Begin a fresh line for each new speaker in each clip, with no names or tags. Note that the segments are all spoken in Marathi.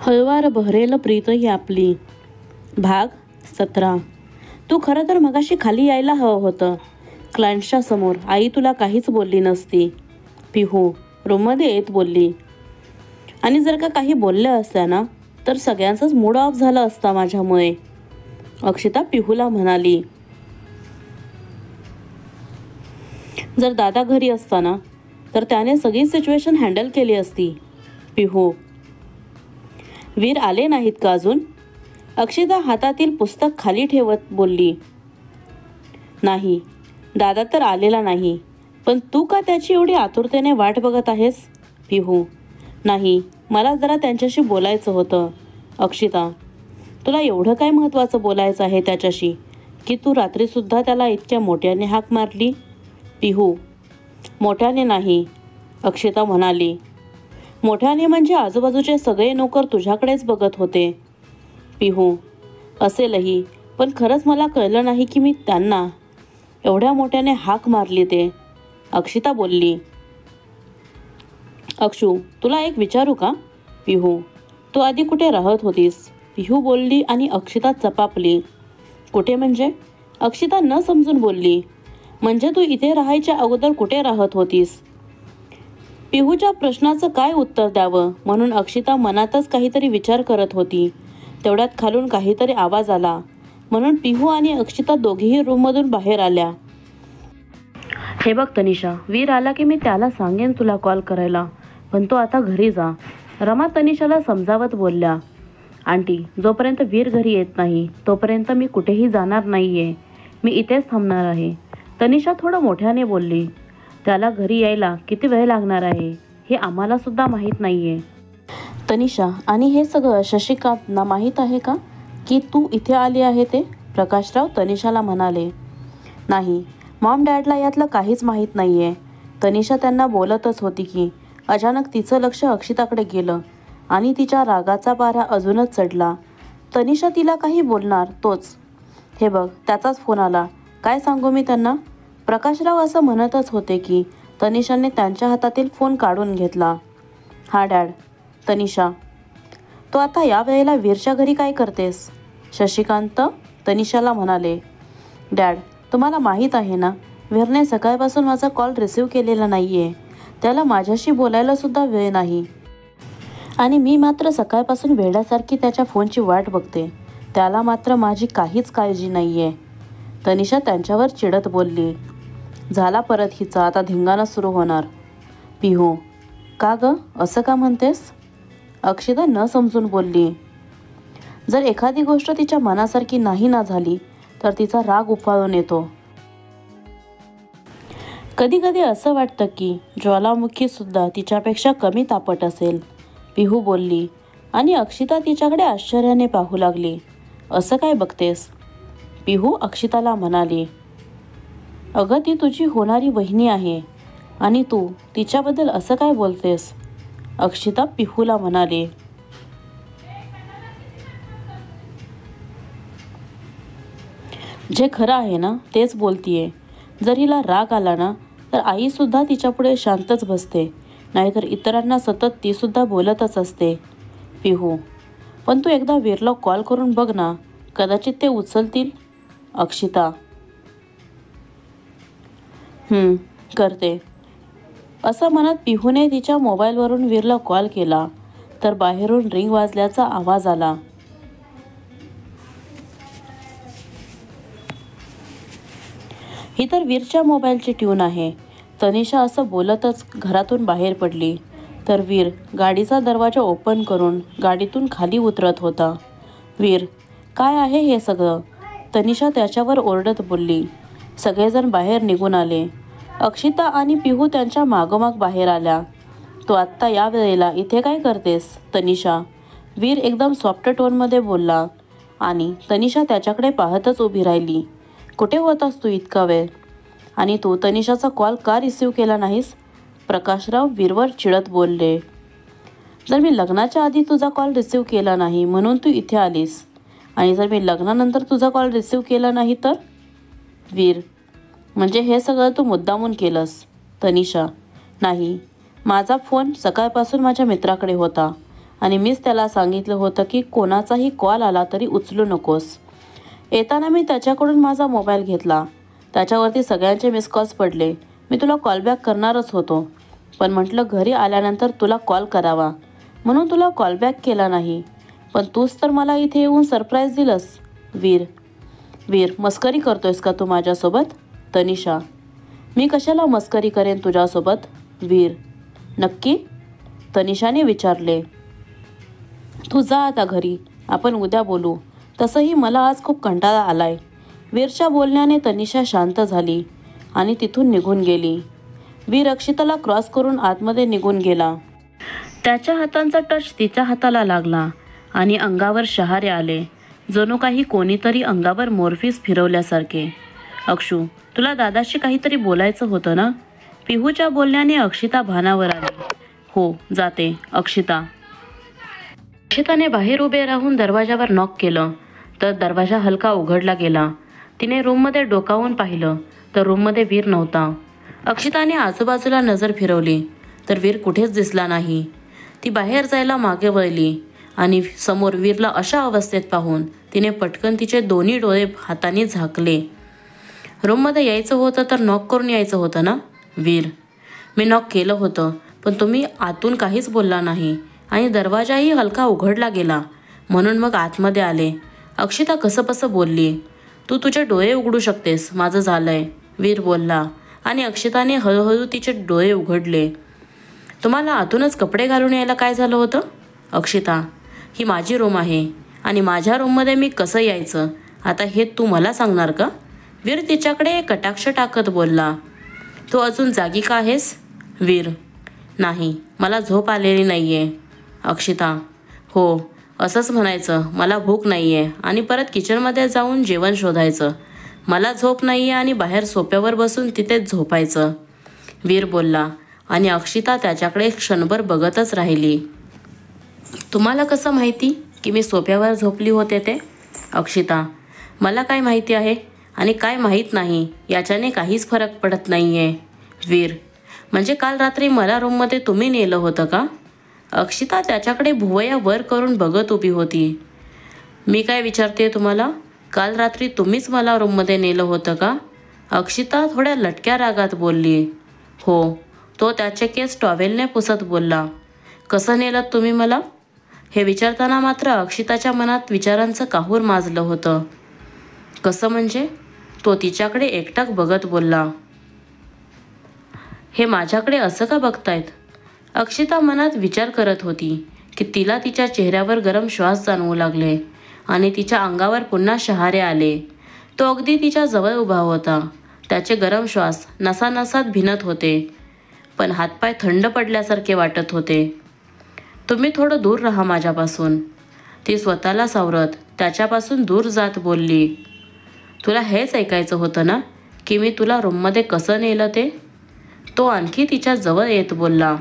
हळवार बहरेल प्रीत ही आपली. भाग 17. तू खरं तर मगाशी खाली यायला हवं होतं. क्लायंटच्या समोर आई तुला काहीच बोलली नसती. पिहू रूममध्ये येत बोलली. आणि जर का काही बोलल्या असत्या ना तर सगळ्यांचाच मूड ऑफ झाला असता माझ्यामुळे. अक्षिता पिहूला म्हणाली. जर दादा घरी असताना तर त्याने सगळी सिच्युएशन हँडल केली असती. पिहू. वीर आले नाहीत का अजून? अक्षिता हातातील पुस्तक खाली ठेवत बोलली. नाही, दादा तर आलेला नाही, पण तू का त्याची एवढी आतुरतेने वाट बघत आहेस? पिहू. नाही, मला जरा त्यांच्याशी बोलायचं होतं. अक्षिता. तुला एवढं काय महत्त्वाचं बोलायचं आहे त्याच्याशी की तू रात्रीसुद्धा त्याला इतक्या मोठ्याने हाक मारली? पिहू. मोठ्याने नाही, अक्षिता म्हणाली. मोठ्याने म्हणजे आजूबाजूचे सगळे नोकर तुझ्याकडेच बघत होते. पिहू. असेलही, पण खरंच मला कळलं नाही की मी त्यांना एवढ्या मोठ्याने हाक मारली ते. अक्षिता बोलली. अक्षू, तुला एक विचारू का? पिहू. तू आधी कुठे राहत होतीस? पिहू बोलली आणि अक्षिता चपापली. कुठे म्हणजे? अक्षिता न समजून बोलली. म्हणजे तू इथे राहायच्या अगोदर कुठे राहत होतीस? पिहूच्या प्रश्नाचं काय उत्तर द्यावं म्हणून अक्षिता मनातच काहीतरी विचार करत होती. तेवढ्यात खालून काहीतरी आवाज आला म्हणून पिहू आणि अक्षिता दोघीही रूममधून बाहेर आल्या. हे बघ तनिषा, वीर आला की मी त्याला सांगेन तुला कॉल करायला, पण तो आता घरी जा. रमा तनिषाला समजावत बोलल्या. आंटी, जोपर्यंत वीर घरी येत नाही तोपर्यंत मी कुठेही जाणार नाहीये. मी इथेच थांबणार आहे. तनिषा थोडं मोठ्याने बोलली. त्याला घरी यायला किती वेळ लागणार आहे हे आम्हाला सुद्धा माहीत नाहीये. तनिषा, आणि हे सगळं शशिकांतना माहीत आहे का की तू इथे आली आहे ते? प्रकाशराव तनिषाला म्हणाले. नाही, मॉम डॅडला यातलं काहीच माहीत नाहीये. तनिषा त्यांना बोलतच होती की अचानक तिचं लक्ष अक्षिताकडे गेलं आणि तिच्या रागाचा पारा अजूनच चढला. तनिषा तिला काही बोलणार तोच. हे बघ, त्याचाच फोन आला. काय सांगू मी त्यांना? प्रकाशराव असं म्हणतच होते की तनिषाने त्यांच्या हातातील फोन काढून घेतला. हा डॅड. तनिषा. तो आता या वेळेला वीरच्या घरी काय करतेस? शशिकांत तनिषाला म्हणाले. डॅड, तुम्हाला माहीत आहे ना, वीरने सकाळपासून माझा कॉल रिसीव केलेला नाहीये. त्याला माझ्याशी बोलायला सुद्धा वेळ नाही. आणि मी मात्र सकाळपासून वेड्यासारखी त्याच्या फोनची वाट बघते. त्याला मात्र माझी काहीच काळजी नाहीये. तनिषा त्यांच्यावर चिडत बोलली. झाला परत हिचा आता धिंगाणा सुरू होणार. पिहू. का ग, असं का म्हणतेस? अक्षिता न समजून बोलली. जर एखादी गोष्ट तिच्या मनासारखी नाही ना झाली तर तिचा राग उफाळून येतो. कधी कधी असं वाटतं की ज्वालामुखी सुद्धा तिच्यापेक्षा कमी तापट असेल. पिहू बोलली आणि अक्षिता तिच्याकडे आश्चर्याने पाहू लागली. असं काय बघतेस? पिहू अक्षिताला म्हणाली. अगं, ती तुझी होणारी वहिनी आहे आणि तू तिच्याबद्दल असं काय बोलतेस? अक्षिता पिहूला म्हणाली. जे खरं आहे ना तेच बोलतीये. जर हिला राग आला ना तर आईसुद्धा तिच्यापुढे शांतच बसते, नाहीतर इतरांना सतत तीसुद्धा बोलतच असते. पिहू. पण तू एकदा वीरला कॉल करून बघ ना, कदाचित ते उचलतील. अक्षिता. करते. असं म्हणत पिहूने तिच्या मोबाईलवरून वीरला कॉल केला तर बाहेरून रिंग वाजल्याचा आवाज आला. ही तर वीरच्या मोबाईलची ट्यून आहे. तनिषा असं बोलतच घरातून बाहेर पडली तर वीर गाडीचा दरवाजा ओपन करून गाडीतून खाली उतरत होता. वीर, काय आहे हे सगळं? तनिषा त्याच्यावर ओरडत बोलली. सगळेजण बाहेर निघून आले. अक्षिता आणि पिहू त्यांच्या मागोमाग बाहेर आल्या. तू आत्ता या वेळेला इथे काय करतेस तनिषा? वीर एकदम सॉफ्ट टोनमध्ये बोलला आणि तनिषा त्याच्याकडे पाहतच उभी राहिली. कुठे होतास तू इतका वेळ? आणि तू तनिषाचा कॉल का रिसीव केला नाहीस? प्रकाशराव वीरवर चिडत बोलले. जर मी लग्नाच्या आधी तुझा कॉल रिसीव केला नाही म्हणून तू इथे आलीस, आणि जर मी लग्नानंतर तुझा कॉल रिसीव केला नाही तर? वीर. म्हणजे हे सगळं तू मुद्दामून केलंस? तनिषा. नाही, माझा फोन सकाळपासून माझ्या मित्राकडे होता आणि मीच त्याला सांगितलं होतं की कोणाचाही कॉल आला तरी उचलू नकोस. येताना मी त्याच्याकडून माझा मोबाईल घेतला. त्याच्यावरती सगळ्यांचे मिस कॉल्स पडले. मी तुला कॉल बॅक करणारच होतो, पण म्हटलं घरी आल्यानंतर तुला कॉल करावा म्हणून तुला कॉल बॅक केला नाही. पण तूच तर मला इथे येऊन सरप्राईज दिलंस. वीर, मस्करी करतोयस का तू माझ्यासोबत? तनिषा, मी कशाला मस्करी करेन तुझ्यासोबत? वीर, नक्की? तनिषाने विचारले. तू जा आता घरी, आपण उद्या बोलू. तसंही मला आज खूप कंटाळा आलाय. वीरच्या बोलण्याने तनिषा शांत झाली आणि तिथून निघून गेली. वीर अक्षिताला क्रॉस करून आतमध्ये निघून गेला. त्याच्या हातांचा टच तिच्या हाताला लागला आणि अंगावर शहारे आले, जणू काही कोणीतरी अंगावर मोरफीस फिरवल्यासारखे. अक्षू, तुला दादाशी काहीतरी बोलायचं होतं ना? पिहूच्या बोलण्याने अक्षिता भानावर आली. हो, जाते. अक्षिताने बाहेर उभे राहून दरवाजावर नॉक केलं तर दरवाजा हलका उघडला गेला. तिने रूममध्ये डोकावून पाहिलं तर रूममध्ये वीर नव्हता. अक्षिताने आजूबाजूला नजर फिरवली तर वीर कुठेच दिसला नाही. ती बाहेर जायला मागे वळली आणि समोर वीरला अशा अवस्थेत पाहून तिने पटकन तिचे दोन्ही डोळे हाताने झाकले. रूममध्ये यायचं होतं तर नॉक करून यायचं होतं ना? वीर, मी नॉक केलं होतं, पण तुम्ही आतून काहीच बोलला नाही आणि दरवाजाही हलका उघडला गेला म्हणून मग आतमध्ये आले. अक्षिता कसंबसं बोलली. तू तुझे डोळे उघडू शकतेस, माझं झालंय, वीर बोलला आणि अक्षिताने हळूहळू तिचे डोळे उघडले. तुम्हाला आतूनच कपडे घालून यायला काय झालं होतं? अक्षिता, ही माझी रूम आहे आणि माझ्या रूममध्ये मी कसं यायचं आता हे तू मला सांगणार का? वीर तिच्याकडे कटाक्ष टाकत बोलला. तू अजून जागी का आहेस? वीर, नाही, मला झोप आलेली नाही आहे. अक्षिता, हो, असंच म्हणायचं. मला भूक नाही आहे आणि परत किचनमध्ये जाऊन जेवण शोधायचं. मला झोप नाही आहे आणि बाहेर सोफ्यावर बसून तिथेच झोपायचं, वीर बोलला आणि अक्षिता त्याच्याकडे क्षणभर बघतच राहिली. तुम्हाला कसं माहिती की मी सोफ्यावर झोपली होते ते? अक्षिता, मला काय माहिती आहे आणि काय माहीत नाही याच्याने काहीच फरक पडत नाही आहे. वीर, म्हणजे काल रात्री मला रूममध्ये तुम्ही नेलं होतं का? अक्षिता त्याच्याकडे भुवया वर करून बघत उभी होती. मी काय विचारते तुम्हाला? काल रात्री तुम्हीच मला रूममध्ये नेलं होतं का? अक्षिता थोड्या लटक्या रागात बोलली. हो, तो त्याचे केस टॉवेलने पुसत बोलला. कसं नेलं तुम्ही मला? हे विचारताना मात्र अक्षिताच्या मनात विचारांचं काहूर माजलं होतं. कसं म्हणजे? तो तिच्याकडे एकटक बघत बोलला. हे माझ्याकडे असं का बघतायत? अक्षिता मनात विचार करत होती की तिला तिच्या चेहऱ्यावर गरम श्वास जाणवू लागले आणि तिच्या अंगावर पुन्हा शहारे आले. तो अगदी तिच्या जवळ उभा होता. त्याचे गरम श्वास नसानसात भिनत होते, पण हातपाय थंड पडल्यासारखे वाटत होते. तुम्ही थोडं दूर राहा माझ्यापासून, ती स्वतःला सावरत त्याच्यापासून दूर जात बोलली. तुला हेच ऐकायचं होतं ना की मी तुला रूममध्ये कसं नेलं ते? तो आणखी तिच्या जवळ येत बोलला.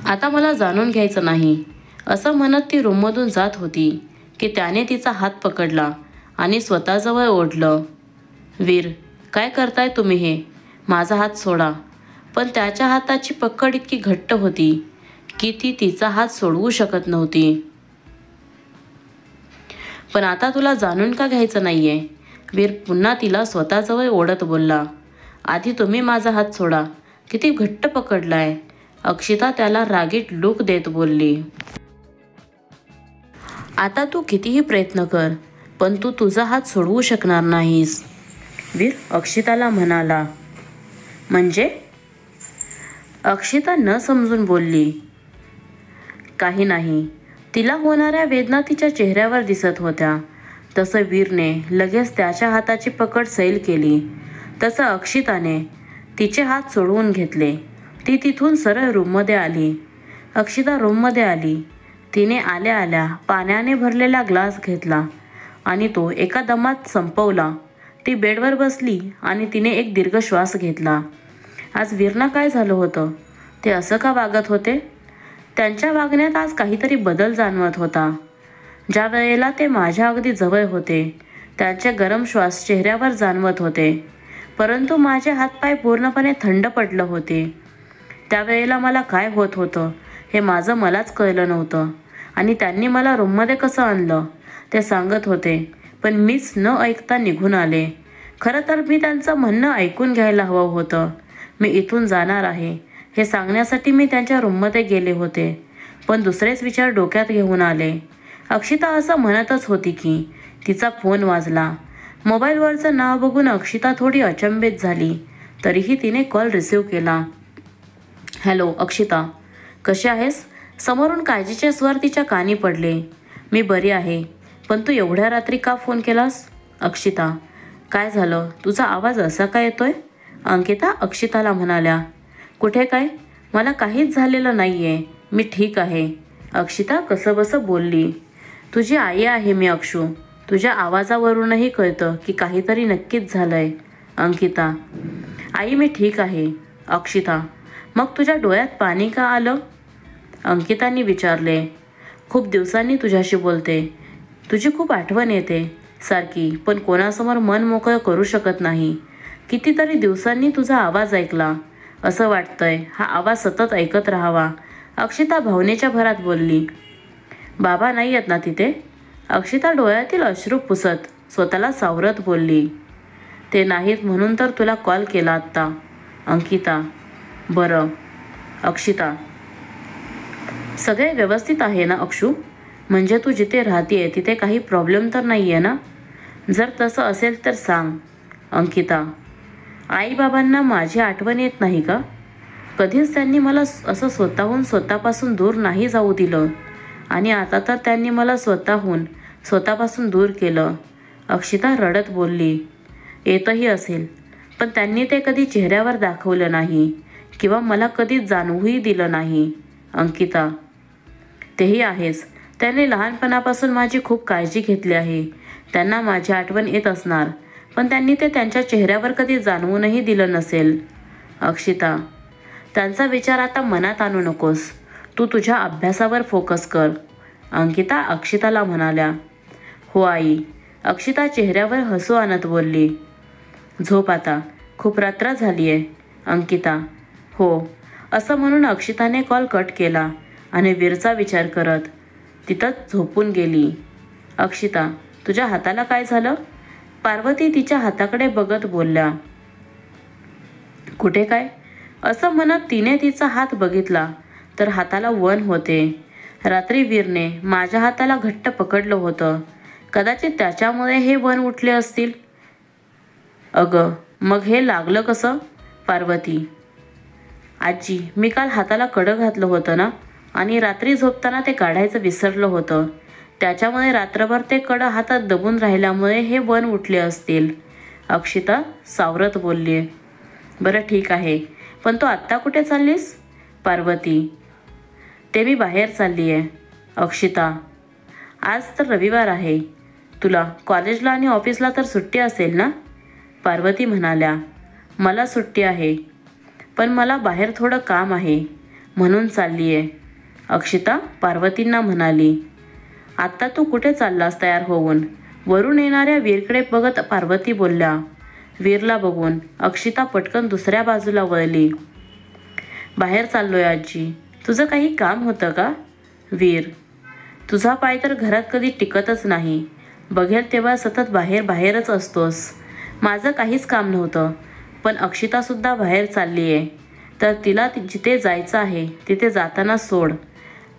आता मला जाणून घ्यायचं नाही, असं म्हणत ती रूममधून जात होती की त्याने तिचा हात पकडला आणि स्वतःजवळ ओढलं. वीर, काय करताय तुम्ही हे? माझा हात सोडा. पण त्याच्या हाताची पकड इतकी घट्ट होती की ती तिचा हात सोडवू शकत नव्हती. पण आता तुला जाणून का घ्यायचं नाहीये? वीर पुन्हा तिला स्वतःजवळ ओढत बोलला. आधी तुम्ही माझा हात सोडा. किती घट्ट पकडलाय. अक्षिता त्याला रागीट लूक देत बोलली. आता तू कितीही प्रयत्न कर, पण तू तुझा हात सोडवू शकणार नाहीस, वीर अक्षिताला म्हणाला. म्हणजे? अक्षिता न समजून बोलली. काही नाही. तिला होणाऱ्या वेदना तिच्या चेहऱ्यावर दिसत होत्या. तसं वीरने लगेच त्याच्या हाताची पकड सैल केली. तसं अक्षिताने तिचे हात सोडवून घेतले. ती तिथून सरळ रूममध्ये आली. अक्षिता रूममध्ये आली. तिने आल्या आल्या पाण्याने भरलेला ग्लास घेतला आणि तो एका दमात संपवला. ती बेडवर बसली आणि तिने एक दीर्घ श्वास घेतला. आज वीरना काय झालं होतं? ते असं का वागत होते? त्यांच्या वागण्यात आज काहीतरी बदल जाणवत होता. ज्या वेळेला ते माझ्या अगदी जवळ होते त्यांचे गरम श्वास चेहऱ्यावर जाणवत होते, परंतु माझे हातपाय पूर्णपणे थंड पडले होते. त्यावेळेला मला काय होत होतं हे माझं मलाच कळलं नव्हतं. आणि त्यांनी मला रूममध्ये कसं आणलं ते सांगत होते, पण मीच न ऐकता निघून आले. खरं तर मी त्यांचं म्हणणं ऐकून घ्यायला हवं होतं. मी इथून जाणार आहे हे सांगण्यासाठी मी त्यांच्या रूममध्ये गेले होते, पण दुसरेच विचार डोक्यात घेऊन आले. अक्षिता असं म्हणतच होती की तिचा फोन वाजला. मोबाईलवरचं नाव बघून अक्षिता थोडी अचंबित झाली, तरीही तिने कॉल रिसीव्ह केला. हॅलो अक्षिता, कशी आहेस? समोरून काळजीचे स्वर तिच्या कानी पडले. मी बरी आहे, पण तू एवढ्या रात्री का फोन केलास? अक्षिता, काय झालं? तुझा आवाज असा का येतोय? अंकिता अक्षिताला म्हणाल्या. कुठे काय, मला काहीच झालेलं नाहीये, मी ठीक आहे. अक्षिता कसंबसं बोलली. तुझी आई आहे मी अक्षू, तुझ्या आवाजावरूनही कळतं की काहीतरी नक्कीच झालंय. अंकिता, आई मी ठीक आहे. अक्षिता, मग तुझ्या डोळ्यात पाणी का आलं? अंकितांनी विचारले. खूप दिवसांनी तुझ्याशी बोलते, तुझी खूप आठवण येते सारखी, पण कोणासमोर मन मोकळं करू शकत नाही. कितीतरी दिवसांनी तुझा आवाज ऐकला, असं वाटतंय हा आवाज सतत ऐकत राहावा. अक्षिता भावनेच्या भरात बोलली. बाबा नाही आहेत ना तिथे? अक्षिता डोळ्यातील अश्रू पुसत स्वतःला सावरत बोलली. ते नाहीत म्हणून तर तुला कॉल केला आत्ता. अंकिता, बरं. अक्षिता, सगळे व्यवस्थित आहे ना अक्षू? म्हणजे तू जिथे राहतेय तिथे काही प्रॉब्लेम तर नाही आहे ना? जर तसं असेल तर सांग. अंकिता, आईबाबांना माझी आठवण येत नाही का? कधीच त्यांनी मला असं स्वतःपासून दूर नाही जाऊ दिलं, आणि आता तर त्यांनी मला स्वतःपासून दूर केलं. अक्षिता रडत बोलली. येतही असेल, पण त्यांनी ते कधी चेहऱ्यावर दाखवलं नाही किंवा मला कधी जाणवूही दिलं नाही. अंकिता, तेही आहेच, त्यांनी लहानपणापासून माझी खूप काळजी घेतली आहे. त्यांना माझी आठवण येत असणार, पण त्यांनी ते त्यांच्या चेहऱ्यावर कधी जाणवूनही दिलं नसेल. अक्षिता, त्यांचा विचार आता मनात आणू नकोस, तू तुझ्या अभ्यासावर फोकस कर. अंकिता अक्षिताला म्हणाल्या. हो आई. अक्षिता चेहऱ्यावर हसू आणत बोलली. झोप आता, खूप रात्र झाली आहे. अंकिता, हो. असं म्हणून अक्षिताने कॉल कट केला आणि वीरचा विचार करत तिथंच झोपून गेली. अक्षिता, तुझ्या हाताला काय झालं? पार्वती तिच्या हाताकडे बघत बोलल्या. कुठे काय? असं म्हणत तिने तिचा हात बघितला तर हाताला वन होते. रात्री वीरने माझ्या हाताला घट्ट पकडलं होतं, कदाचित त्याच्यामुळे हे वन उठले असतील. अगं, मग हे लागलं कसं? पार्वती, आजी, मी काल हाताला कडं घातलं होतं ना, आणि रात्री झोपताना ते काढायचं विसरलं होतं. त्याच्यामुळे रात्रभर ते कडं हातात दबून राहिल्यामुळे हे वन उठले असतील. अक्षिता सावरत बोलली. बरं ठीक आहे, पण तू आत्ता कुठे चाललीस? पार्वती, ते मी बाहेर चालली आहे. अक्षिता, आज तर रविवार आहे, तुला कॉलेजला आणि ऑफिसला तर सुट्टी असेल ना? पार्वती म्हणाल्या. मला सुट्टी आहे, पण मला बाहेर थोडं काम आहे म्हणून चालली आहे. अक्षिता पार्वतींना म्हणाली. आत्ता तू कुठे चाललास तयार होऊन? वरून येणाऱ्या वीरकडे बघत पार्वती बोलल्या. वीरला बघून अक्षिता पटकन दुसऱ्या बाजूला वळली. बाहेर चाललोय आजी. तुझं काही काम होतं का? वीर, तुझा पाय तर घरात कधी टिकतच नाही, बघेल तेव्हा सतत बाहेरच असतोस. माझं काहीच काम नव्हतं, पण अक्षितासुद्धा बाहेर चालली आहे, तर तिला जिथे जायचं आहे तिथे जाताना सोड.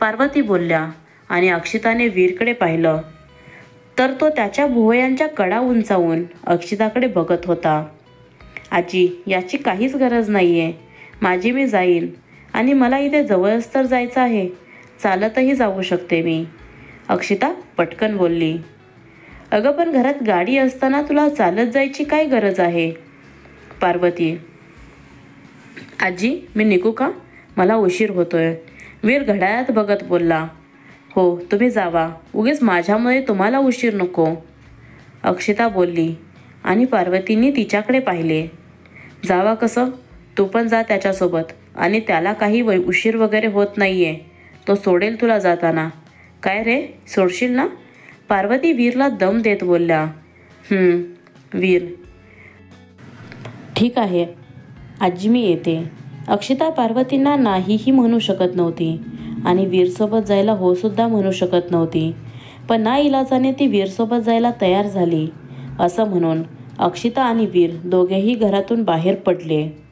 पार्वती बोलल्या आणि अक्षिताने वीरकडे पाहिलं तर तो त्याच्या भुवयांच्या कडा उंचावून अक्षिताकडे बघत होता. आजी, याची काहीच गरज नाही आहे, माझी मी जाईन, आणि मला इथे जवळच तर जायचं आहे, चालतही जाऊ शकते मी. अक्षिता पटकन बोलली. अगं, पण घरात गाडी असताना तुला चालत जायची काय गरज आहे? पार्वती, आजी, मी निघू का? मला उशीर होतोय. वीर घड्याळात बघत बोलला. हो, तुम्ही जावा, उगीच माझ्यामुळे तुम्हाला उशीर नको. अक्षिता बोलली आणि पार्वतींनी तिच्याकडे पाहिले. जावा कसं? तू पण जा त्याच्यासोबत, आणि त्याला काही उशीर वगैरे होत नाहीये, तो सोडेल तुला जाताना. काय रे, सोडशील ना? पार्वती वीरला दम देत बोलल्या. वीर, ठीक आहे आजी, मी येते. अक्षिता पार्वतींना नाहीही म्हणू शकत नव्हती आणि वीरसोबत जायला हो सुद्धा म्हणू शकत नव्हती. पण नाइलाजाने ती वीरसोबत जायला तयार झाली. असं म्हणून अक्षिता आणि वीर दोघेही घरातून बाहेर पडले.